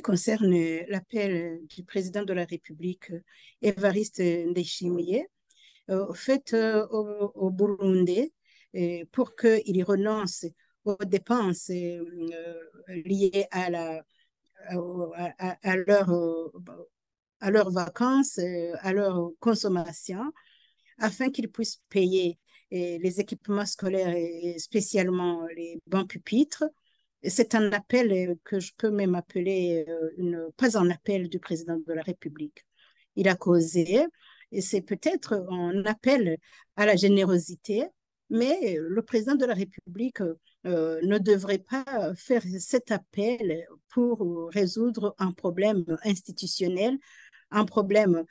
qui concerne l'appel du président de la République, Évariste Ndayishimiye, fait au Burundi pour qu'il renonce aux dépenses liées à à leurs vacances, à leur consommation, afin qu'ils puissent payer les équipements scolaires et spécialement les bancs pupitres. C'est un appel que je peux même appeler pas un appel du président de la République. Il a causé, et c'est peut-être un appel à la générosité, mais le président de la République ne devrait pas faire cet appel pour résoudre un problème institutionnel, un problème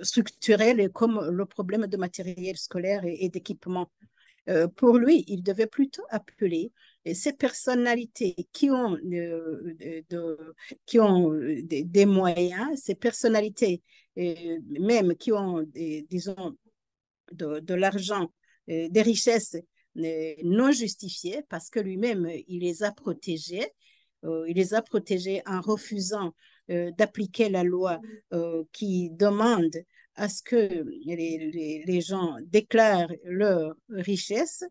structurel comme le problème de matériel scolaire et d'équipement. Pour lui, il devait plutôt appeler ces personnalités qui ont des moyens, ces personnalités même qui ont, disons, de l'argent, des richesses non justifiées, parce que lui-même, il les a protégés. Il les a protégés en refusant d'appliquer la loi qui demande à ce que les gens déclarent leur richesse,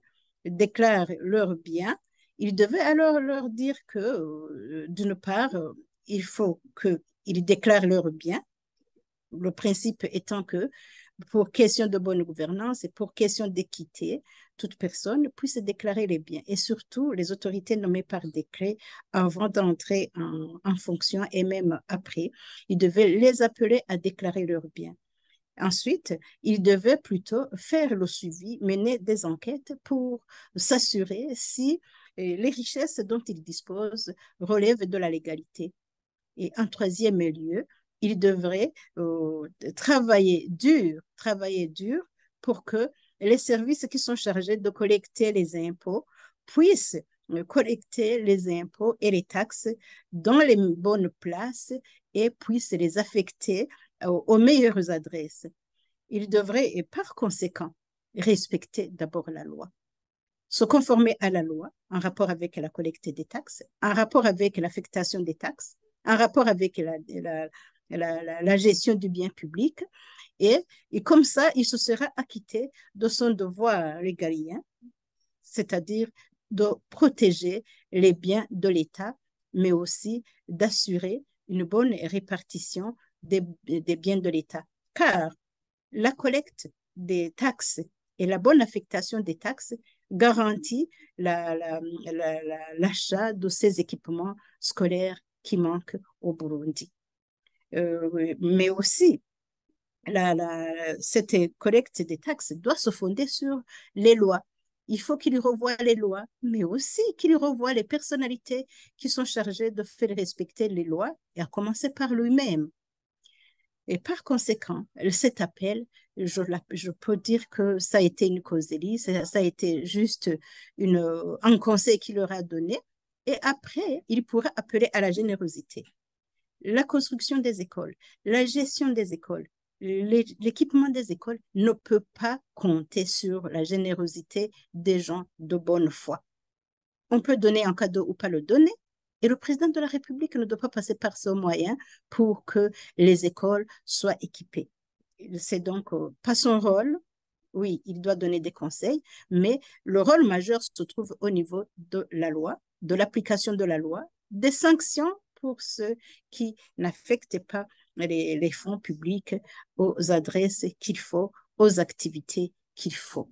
déclarent leurs biens. Il devait alors leur dire que, d'une part, il faut qu'ils déclarent leurs biens, le principe étant que pour question de bonne gouvernance et pour question d'équité, toute personne puisse déclarer les biens et surtout les autorités nommées par décret avant d'entrer en fonction et même après, ils devaient les appeler à déclarer leurs biens. Ensuite, ils devaient plutôt faire le suivi, mener des enquêtes pour s'assurer si les richesses dont ils disposent relèvent de la légalité. Et en troisième lieu, ils devraient travailler dur pour que les services qui sont chargés de collecter les impôts puissent collecter les impôts et les taxes dans les bonnes places et puissent les affecter aux meilleures adresses. Ils devraient, et par conséquent, respecter d'abord la loi, se conformer à la loi en rapport avec la collecte des taxes, en rapport avec l'affectation des taxes, en rapport avec la gestion du bien public. Et comme ça, il se sera acquitté de son devoir régalien, c'est-à-dire de protéger les biens de l'État, mais aussi d'assurer une bonne répartition des biens de l'État. Car la collecte des taxes et la bonne affectation des taxes garantit l'achat de ces équipements scolaires qui manquent au Burundi. Mais aussi, cette collecte des taxes doit se fonder sur les lois. Il faut qu'il revoie les lois, mais aussi qu'il revoie les personnalités qui sont chargées de faire respecter les lois, et à commencer par lui-même. Et par conséquent, cet appel, je peux dire que ça a été une causerie, ça a été juste un conseil qu'il leur a donné. Et après, il pourra appeler à la générosité. La construction des écoles, la gestion des écoles, l'équipement des écoles ne peut pas compter sur la générosité des gens de bonne foi. On peut donner un cadeau ou pas le donner, et le président de la République ne doit pas passer par ce moyen pour que les écoles soient équipées. C'est donc pas son rôle. Oui, il doit donner des conseils, mais le rôle majeur se trouve au niveau de la loi, de l'application de la loi, des sanctions pour ceux qui n'affectent pas les fonds publics aux adresses qu'il faut, aux activités qu'il faut.